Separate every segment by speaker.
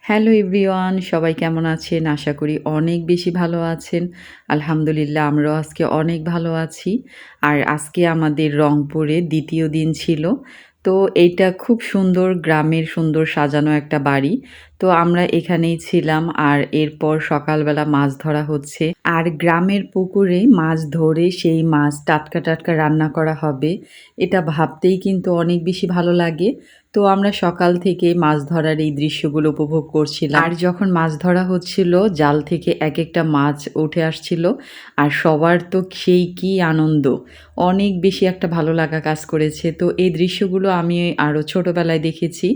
Speaker 1: Hello everyone, সবাই কেমন আছেন? আশা করি অনেক বেশি ভালো আছেন। আলহামদুলিল্লাহ আমরাও আজকে অনেক ভালো আছি। আর আজকে আমাদের রংপুরে ২য় দিন ছিল। তো এইটা খুব সুন্দর গ্রামের সুন্দর সাজানো একটা বাড়ি। তো আমরা এখানেই ছিলাম আর এরপর সকালবেলা মাছ ধরা হচ্ছে। আর গ্রামের পুকুরে মাছ ধরে সেই মাছ টাটকা, টাটকা রান্না করা হবে। এটা ভাবতেই কিন্তু অনেক বেশি ভালো লাগে। তো আমরা সকাল থেকে মাছ ধরার এই দৃশ্যগুলো উপভোগ করছিলাম। আর যখন মাছ ধরা হচ্ছিল জাল থেকে একেকটা মাছ উঠে আসছিল আর সবার তো সেই কি আনন্দ! অনেক বেশি একটা ভালো লাগা কাজ করেছে। তো এই দৃশ্যগুলো আমি আরও ছোটবেলায় দেখেছি।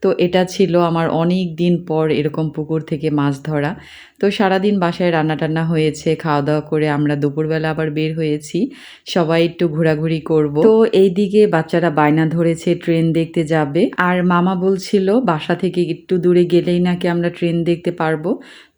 Speaker 1: তো এটা ছিল আমার অনেক দিন পর এরকম পুকুর থেকে মাছ ধরা। তো সারাদিন বাসায় রান্না-টান্না হয়েছে, খাওয়া-দাওয়া করে আমরা দুপুরবেলা আবার বের হয়েছি। সবাই একটু ঘোরাঘুরি করব। তো এইদিকে বাচ্চারা বায়না ধরেছে ট্রেন দেখতে যাবে। আর মামা বলছিল বাসা থেকে একটু দূরে গেলেই নাকি আমরা ট্রেন দেখতে পারবো।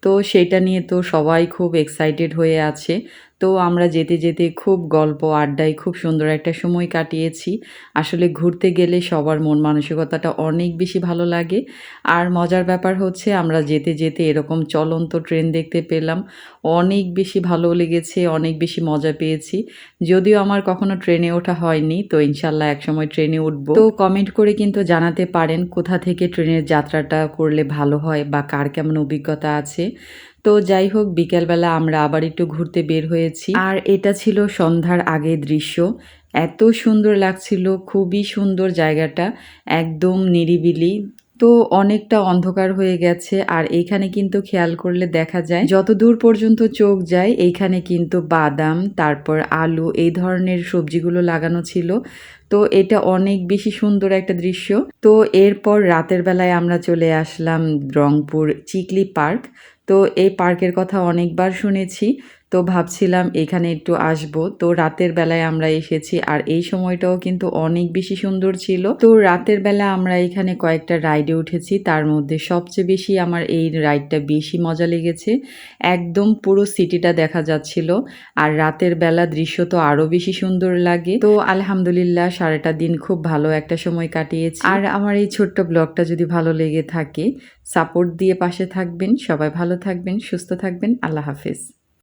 Speaker 1: তো সেটা নিয়ে তো সবাই খুব এক্সাইটেড হয়ে আছে। তো আমরা যেতে, যেতে খুব গল্প আড্ডায় খুব সুন্দর একটা সময় কাটিয়েছি। আসলে ঘুরতে গেলে সবার মন মানসিকতাটা অনেক বেশি ভালো লাগে। আর মজার ব্যাপার হচ্ছে আমরা যেতে, যেতে এরকম চলন্ত ট্রেন দেখতে পেলাম। অনেক বেশি ভালো লেগেছে, অনেক বেশি মজা পেয়েছি। যদিও আমার কখনো ট্রেনে ওঠা হয়নি, তো ইনশাল্লাহ একসময় ট্রেনে উঠব। তো কমেন্ট করে কিন্তু জানাতে পারেন কোথা থেকে ট্রেনের যাত্রাটা করলে ভালো হয় বা কার কেমন অভিজ্ঞতা আছে। তো যাই হোক বিকেলবেলা আমরা আবার একটু ঘুরতে বের হয়েছি। আর এটা ছিল সন্ধ্যার আগের দৃশ্য। এত সুন্দর লাগছিল, খুবই সুন্দর জায়গাটা, একদম নিরিবিলি। তো অনেকটা অন্ধকার হয়ে গেছে আর এইখানে কিন্তু খেয়াল করলে দেখা যায় যত দূর পর্যন্ত চোখ যায় এইখানে কিন্তু বাদাম তারপর আলু এই ধরনের সবজিগুলো লাগানো ছিল। তো এটা অনেক বেশি সুন্দর একটা দৃশ্য। তো এরপর রাতের বেলায় আমরা চলে আসলাম রংপুর চিকলি পার্ক। তো এই পার্কের কথা অনেকবার শুনেছি। তো ভাবছিলাম এখানে একটু আসবো। তো রাতের বেলায় আমরা এসেছি আর এই সময়টাও কিন্তু অনেক বেশি সুন্দর ছিল। তো রাতের বেলা আমরা এখানে কয়েকটা রাইডে উঠেছি। তার মধ্যে সবচেয়ে বেশি আমার এই রাইডটা বেশি মজা লেগেছে। একদম পুরো সিটিটা দেখা যাচ্ছিল। আর রাতের বেলা দৃশ্য তো আরো বেশি সুন্দর লাগে। তো আলহামদুলিল্লাহ সারাটা দিন খুব ভালো একটা সময় কাটিয়েছি। আর আমার এই ছোট্ট ব্লগটা যদি ভালো লেগে থাকে সাপোর্ট দিয়ে পাশে থাকবেন। সবাই ভালো থাকবেন, সুস্থ থাকবেন। আল্লাহ হাফেজ।